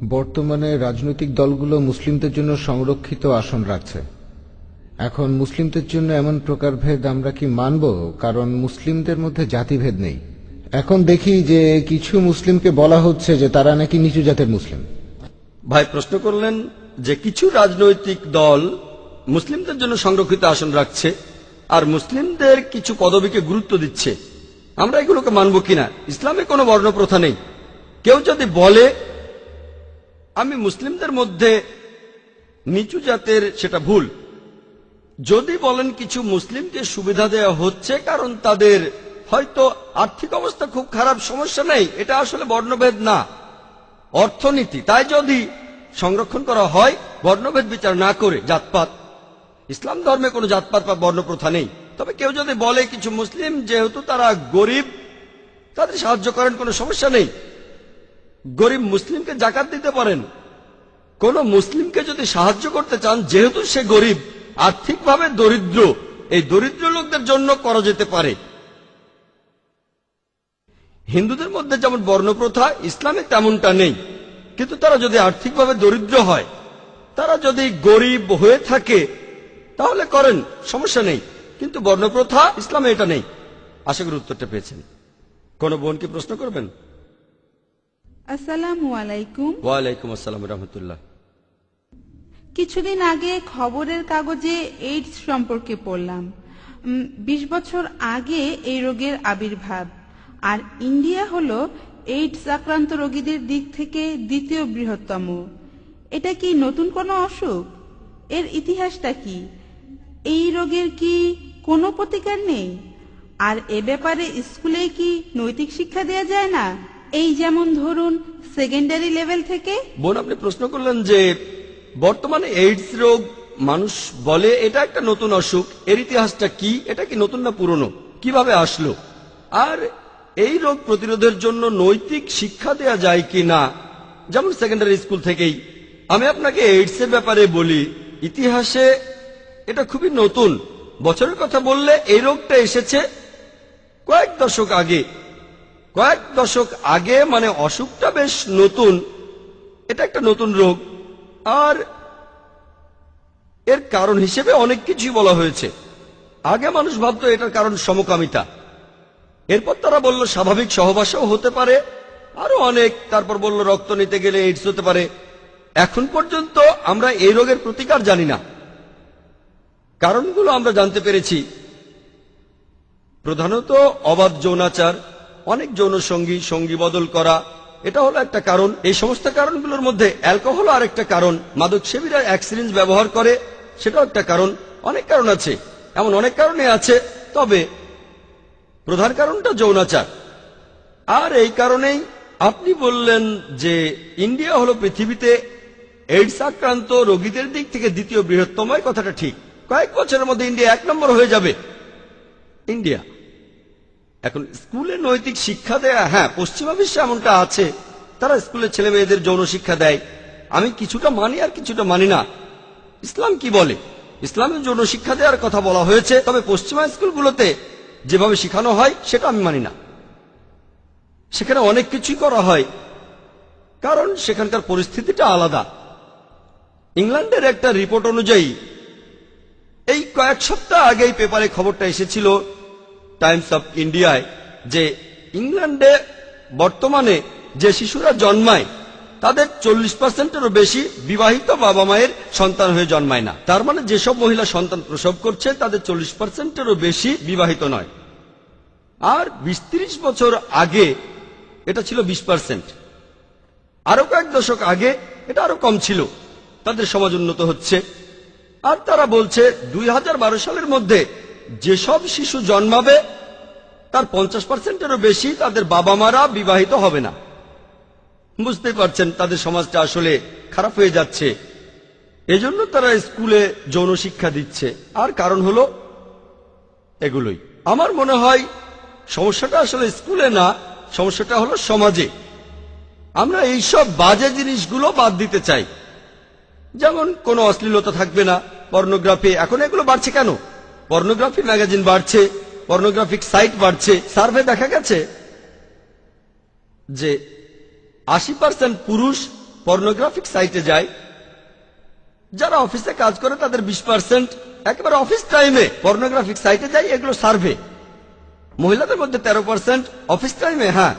বর্তমানে রাজনৈতিক দলগুলো মুসলিমদের জন্য সংরক্ষিত আসন রাখছে। এখন মুসলিমদের জন্য এমন প্রকারভেদ আমরা কি মানব? কারণ মুসলিমদের মধ্যে জাতিভেদ নেই। এখন দেখি যে কিছু মুসলিমকে বলা হচ্ছে যে তারা নাকি নিচু জাতের মুসলিম। ভাই প্রশ্ন করলেন যে কিছু রাজনৈতিক দল মুসলিমদের জন্য সংরক্ষিত আসন রাখছে আর মুসলিমদের কিছু পদবীকে গুরুত্ব দিচ্ছে। আমরা এগুলোকে মানব কিনা? ইসলামে কোনো বর্ণপ্রথা নেই। কেউ যদি বলে আমি মুসলিমদের মধ্যে নিচু জাতের, সেটা ভুল। যদি বলেন কিছু মুসলিমকে সুবিধা দেওয়া হচ্ছে কারণ তাদের হয়তো আর্থিক অবস্থা খুব খারাপ, সমস্যা নেই, এটা আসলে বর্ণভেদ না, অর্থনীতি। তাই যদি সংরক্ষণ করা হয় বর্ণভেদ বিচার না করে, জাতপাত, ইসলাম ধর্মে কোনো জাতপাত বা বর্ণপ্রথা নেই। তবে কেউ যদি বলে কিছু মুসলিম যেহেতু তারা গরিব তাদের সাহায্য করেন, কোনো সমস্যা নেই, গরিব মুসলিমকে জাকাত দিতে পারেন। কোন মুসলিমকে যদি সাহায্য করতে চান যেহেতু সে গরিব, আর্থিকভাবে দরিদ্র, এই দরিদ্র লোকদের জন্য করা যেতে পারে। হিন্দুদের মধ্যে যেমন বর্ণপ্রথা, ইসলামে তেমনটা নেই। কিন্তু তারা যদি আর্থিকভাবে দরিদ্র হয়, তারা যদি গরিব হয়ে থাকে তাহলে করেন, সমস্যা নেই। কিন্তু বর্ণপ্রথা ইসলামে এটা নেই। আশা করি উত্তরটা পেয়েছেন। কোন বোন কি প্রশ্ন করবেন? আসসালামু আলাইকুম। ওয়ালাইকুম আসসালাম রহমতুল্লাহ। কিছুদিন আগে খবরের কাগজে এইডস সম্পর্কে পড়লাম। 20 বছর আগে এই রোগের আবির্ভাব, আর ইন্ডিয়া হলো এইডস আক্রান্ত রোগীদের দিক থেকে দ্বিতীয় বৃহত্তম। এটা কি নতুন কোনো অসুখ? এর ইতিহাসটা কি? এই রোগের কি কোনো প্রতিকার নেই? আর এ ব্যাপারে স্কুলে কি নৈতিক শিক্ষা দেয়া যায় না? এই যেমন ধরুন সেকেন্ডারি লেভেল থেকে। বোন, আপনি প্রশ্ন করলেন যে বর্তমানে এইডস রোগ, মানুষ বলে এটা একটা নতুন অসুখ, এর ইতিহাসটা কি? এটা কি নতুন না পুরনো? কিভাবে আসলো? আর এই রোগ প্রতিরোধের জন্য নৈতিক শিক্ষা দেয়া যায় কি না, যেমন সেকেন্ডারি স্কুল থেকেই। আমি আপনাকে এইডস এর ব্যাপারে বলি, ইতিহাসে এটা খুবই নতুন। বছরের কথা বললে এই রোগটা এসেছে কয়েক দশক আগে। কয়েক দশক আগে মানে অসুখটা বেশ নতুন, এটা একটা নতুন রোগ। আর এর কারণ হিসেবে অনেক কিছুই বলা হয়েছে। আগে মানুষ ভাবতো এটার কারণ সমকামিতা, এরপর তারা বলল স্বাভাবিক সহবাসও হতে পারে, আরো অনেক, তারপর বলল রক্ত নিতে গেলে এইডস হতে পারে। এখন পর্যন্ত আমরা এই রোগের প্রতিকার জানি না। কারণগুলো আমরা জানতে পেরেছি, প্রধানত অবাধ যৌনাচার, অনেক যৌন সঙ্গী বদল করা, এটা হলো একটা কারণ। এই সমস্ত কারণগুলোর মধ্যে অ্যালকোহল আরেকটা কারণ, মাদক সেবীরা এক সিরিঞ্জ ব্যবহার করে, সেটাও একটা কারণ। অনেক কারণ আছে, এমন অনেক কারণে আছে, তবে প্রধান কারণটা যৌনাচার। আর এই কারণেই আপনি বললেন যে ইন্ডিয়া হলো পৃথিবীতে এইডস আক্রান্ত রোগীদের দিক থেকে দ্বিতীয় বৃহত্তম। কথাটা ঠিক, কয়েক বছরের মধ্যে ইন্ডিয়া 1 নম্বর হয়ে যাবে। ইন্ডিয়া এখন স্কুলে নৈতিক শিক্ষা দেয়া, হ্যাঁ, পশ্চিমা বিশ্বে এমনটা আছে, তারা স্কুলে ছেলে মেয়েদের যৌন শিক্ষা দেয়। আমি কিছুটা মানি আর কিছুটা মানি না। ইসলাম কি বলে? ইসলামে যৌন শিক্ষা দেওয়ার কথা বলা হয়েছে, তবে পশ্চিমা স্কুলগুলোতে যেভাবে শেখানো হয় সেটা আমি মানি না। সেখানে অনেক কিছুই করা হয়, কারণ সেখানকার পরিস্থিতিটা আলাদা। ইংল্যান্ডের একটা রিপোর্ট অনুযায়ী, এই কয়েক সপ্তাহ আগেই পেপারে খবরটা এসেছিল টাইমস অফ ইন্ডিয়ায়, যে ইংল্যান্ডে বর্তমানে যে শিশুরা জন্মায় তাদের 40%-এরও বেশি বিবাহিত বাবা মায়ের সন্তান হয়ে জন্মায় না। তার মানে যেসব মহিলা সন্তান প্রসব করছে তাদের 40%-এরও বেশি বিবাহিত নয়। আর 20-30 বছর আগে এটা ছিল 20%। আরো কয়েক দশক আগে এটা আরো কম ছিল। তাদের সমাজ উন্নত হচ্ছে। আর তারা বলছে 2012 সালের মধ্যে যেসব শিশু জন্মাবে তার 50%-এরও বেশি তাদের বাবা মারা বিবাহিত হবে না। বুঝতেই পারছেন তাদের সমাজটা আসলে খারাপ হয়ে যাচ্ছে। এজন্য তারা স্কুলে যৌন শিক্ষা দিচ্ছে। আর কারণ হলো এগুলোই। আমার মনে হয় সমস্যাটা আসলে স্কুলে না, সমস্যাটা হলো সমাজে। আমরা এইসব বাজে জিনিসগুলো বাদ দিতে চাই, যেমন কোনো অশ্লীলতা থাকবে না, পর্নোগ্রাফি। এখন এগুলো বাড়ছে কেন? পর্নোগ্রাফি ম্যাগাজিন বাড়ছে, পর্নোগ্রাফিক সাইট বাড়ছে। সার্ভে দেখা গেছে যে 80% পুরুষ পর্নোগ্রাফিক সাইটে যায়, যারা অফিসে কাজ করে তাদের 20% একেবারে অফিস টাইমে পর্নোগ্রাফিক সাইটে যায়। এগুলো সার্ভে। মহিলাদের মধ্যে 13% অফিস টাইমে, হ্যাঁ,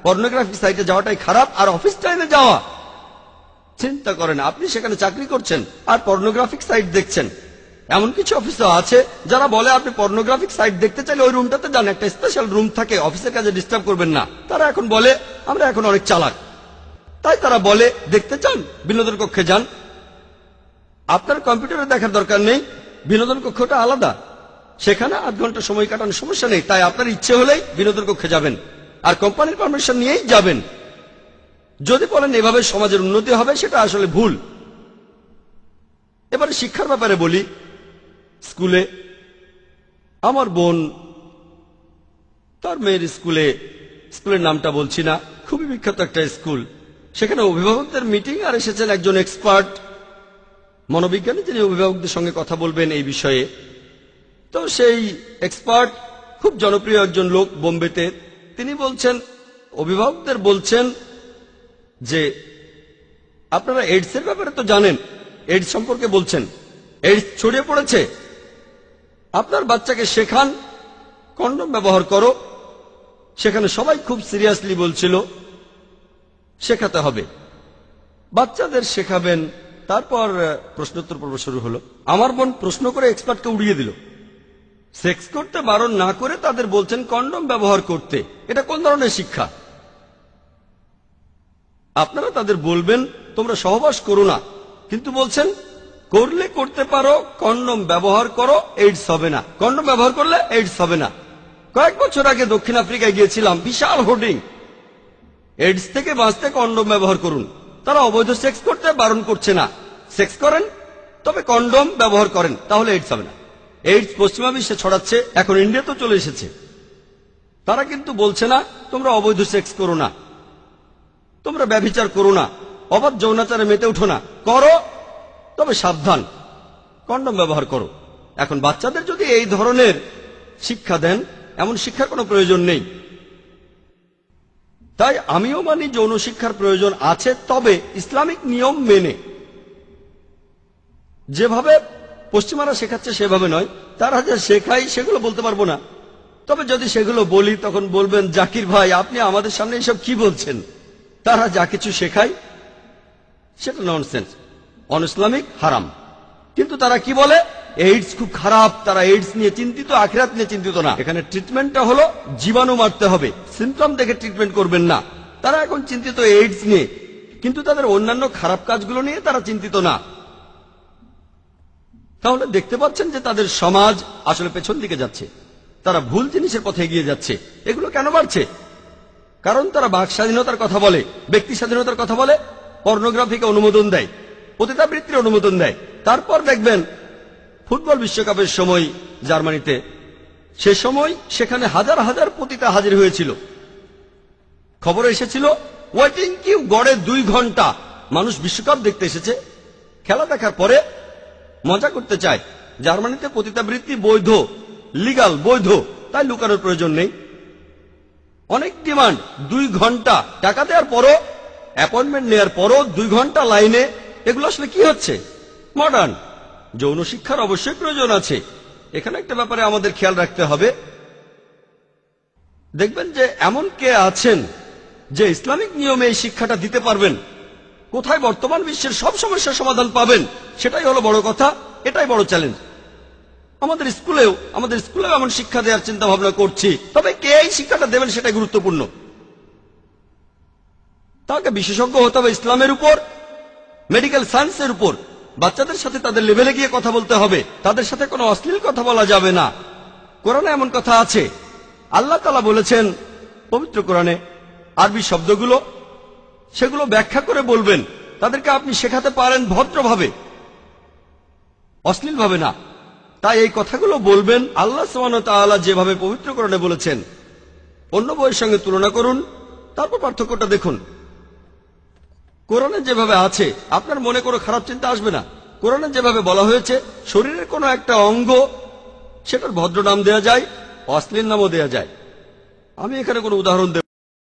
পর্নোগ্রাফিক সাইটে যাওয়াটাই খারাপ। আর অফিস টাইমে যাওয়া, চিন্তা করেন আপনি সেখানে চাকরি করছেন আর পর্নোগ্রাফিক সাইট দেখছেন। এমন কিছু অফিসও আছে যারা বলে আপনি পর্নোগ্রাফিক সাইট দেখতে চাইলে ওই রুমটাতে যান, একটা স্পেশাল রুম থাকে, অফিসের কাজে ডিস্টার্ব করবেন না। তারা এখন বলে আমরা এখন অনেক চালাক, তাই তারা বলে দেখতে চান বিনোদন কক্ষে যান। আপনার কম্পিউটারে দেখার দরকার নেই, বিনোদন কক্ষটা আলাদা, সেখানে 8 ঘন্টা সময় কাটানোর সমস্যা নেই। তাই আপনার ইচ্ছে হলেই বিনোদন কক্ষে যাবেন আর কোম্পানির পারমিশন নিয়েই যাবেন। যদি বলেন এভাবে সমাজের উন্নতি হবে, সেটা আসলে ভুল। এবারে শিক্ষার ব্যাপারে বলি। স্কুলে আমার বোন তার মেয়ের স্কুলের নামটা বলছি না, খুবই বিখ্যাত একটা স্কুল, সেখানে অভিভাবকদের মিটিং আর এসেছেন একজন এক্সপার্ট মনোবিজ্ঞানী, যিনি অভিভাবকদের সঙ্গে কথা বলবেন এই বিষয়ে। তো সেই এক্সপার্ট খুব জনপ্রিয় একজন লোক বোম্বেতে। তিনি বলছেন, অভিভাবকদের বলছেন যে আপনারা এইডস এর ব্যাপারে তো জানেন, এইডস সম্পর্কে বলছেন, এইডস ছড়িয়ে পড়েছে, আপনার বাচ্চাকে শেখান কন্ডম ব্যবহার করো। সেখানে সবাই খুব সিরিয়াসলি বলছিল শেখাতে হবে, বাচ্চাদের শেখাবেন। তারপর প্রশ্নোত্তর পর্ব শুরু হলো। আমার বোন প্রশ্ন করে এক্সপার্টকে উড়িয়ে দিল। সেক্স করতে বারণ না করে তাদের বলছেন কন্ডম ব্যবহার করতে। এটা কোন ধরনের শিক্ষা? আপনারা তাদের বলবেন তোমরা সহবাস করো না, কিন্তু বলছেন করলে করতে পারো, কন্ডম ব্যবহার করো, এইডস হবে না। কন্ডম ব্যবহার করলে এইডস হবে না। কয়েক বছর আগে দক্ষিণ আফ্রিকায় গিয়েছিলাম, বিশাল হোর্ডিং, এইডস থেকে বাঁচতে কন্ডম ব্যবহার করুন। তারা অবৈধ সেক্স করতে বারণ করছে না, সেক্স করেন তবে কন্ডম ব্যবহার করেন, তাহলে এইডস হবে না। এইডস পশ্চিমা বিশ্বে ছড়াচ্ছে, এখন ইন্ডিয়াতেও চলে এসেছে। তারা কিন্তু বলছে না তোমরা অবৈধ সেক্স করো না, তোমরা ব্যভিচার করো না, অবাধ যৌনাচারে মেতে উঠো না, করো তবে সাবধান, কন্ডম ব্যবহার করো। এখন বাচ্চাদের যদি এই ধরনের শিক্ষা দেন, এমন শিক্ষার কোনো প্রয়োজন নেই। তাই আমিও মানি যৌন শিক্ষার প্রয়োজন আছে, তবে ইসলামিক নিয়ম মেনে। যেভাবে পশ্চিমারা শেখাচ্ছে সেভাবে নয়। তারা যা শেখায় সেগুলো বলতে পারবো না, তবে যদি সেগুলো বলি তখন বলবেন জাকির ভাই আপনি আমাদের সামনে এসব কি বলছেন। তারা যা কিছু শেখায় সেটা ননসেন্স, অনইসলামিক, হারাম। কিন্তু তারা কি বলে এইডস খুব খারাপ, তারা এইডস নিয়ে চিন্তিত, আখিরাত নিয়ে চিন্তিত না। এখানে ট্রিটমেন্টটা হলো জীবাণু মারতে হবে, সিমটম দেখে ট্রিটমেন্ট করবেন না। তারা এখন চিন্তিত এইডস নিয়ে, কিন্তু তাদের অন্যান্য খারাপ কাজগুলো নিয়ে তারা চিন্তিত না। তাহলে দেখতে পাচ্ছেন যে তাদের সমাজ আসলে পেছন দিকে যাচ্ছে, তারা ভুল জিনিসের পথে এগিয়ে যাচ্ছে। এগুলো কেন বাড়ছে? কারণ তারা বাক স্বাধীনতার কথা বলে, ব্যক্তি স্বাধীনতার কথা বলে, পর্নোগ্রাফিকে অনুমোদন দেয়, পতিতাবৃত্তির অনুমোদন দেয়। তারপর দেখবেন ফুটবল বিশ্বকাপের সময় জার্মানিতে, সে সময় সেখানে হাজার হাজার পতিতা হাজির হয়েছিল। খবরে এসেছিল ওয়েটিং কিউ গড়ে 2 ঘন্টা। মানুষ বিশ্বকাপ দেখতে এসেছে, খেলা দেখার পরে মজা করতে চায়। জার্মানিতে পতিতাবৃত্তি বৈধ, লিগাল, বৈধ, তাই লুকানোর প্রয়োজন নেই। অনেক ডিমান্ড, 2 ঘন্টা টাকা দেওয়ার পরও, অ্যাপয়েন্টমেন্ট নেওয়ার পরও 2 ঘন্টা লাইনে। এগুলো আসলে কি হচ্ছে? মডার্ন। যৌন শিক্ষার অবশ্যই প্রয়োজন আছে। এখানে একটা ব্যাপারে আমাদের খেয়াল রাখতে হবে। দেখবেন যে এমন কে আছেন যে ইসলামিক নিয়মে এই শিক্ষাটা দিতে পারবেন। কোথায় বর্তমান বিশ্বের সব সমস্যার সমাধান পাবেন, সেটাই হলো বড় কথা, এটাই বড় চ্যালেঞ্জ। আমাদের স্কুলেও এমন শিক্ষা দেওয়ার চিন্তা ভাবনা করছি, তবে কে এই শিক্ষাটা দেবেন সেটাই গুরুত্বপূর্ণ। তাকে বিশেষজ্ঞ হতে হবে ইসলামের উপর, মেডিকেল সায়েন্সের উপর। বাচ্চাদের সাথে তাদের লেভেলে গিয়ে কথা বলতে হবে, তাদের সাথে কোনো অশ্লীল কথা বলা যাবে না। কোরআনে এমন কথা আছে, আল্লাহ তাআলা বলেছেন পবিত্র কোরআনে, আরবি শব্দগুলো সেগুলো ব্যাখ্যা করে বলবেন। তাদেরকে আপনি শেখাতে পারেন ভদ্রভাবে, অশ্লীলভাবে না। তাই এই কথাগুলো বলবেন আল্লাহ সুবহানাহু ওয়া তাআলা যেভাবে পবিত্র কোরআনে বলেছেন। অন্য বইয়ের সঙ্গে তুলনা করুন, তারপর পার্থক্যটা দেখুন। কোরআনে যেভাবে আছে আপনার মনে কোনো খারাপ চিন্তা আসবে না। কোরআনে যেভাবে বলা হয়েছে শরীরের কোনো একটা অঙ্গ, সেটার ভদ্র নাম দেয়া যায়, অশ্লীল নামও দেয়া যায়। আমি এখানে কোনো উদাহরণ দেব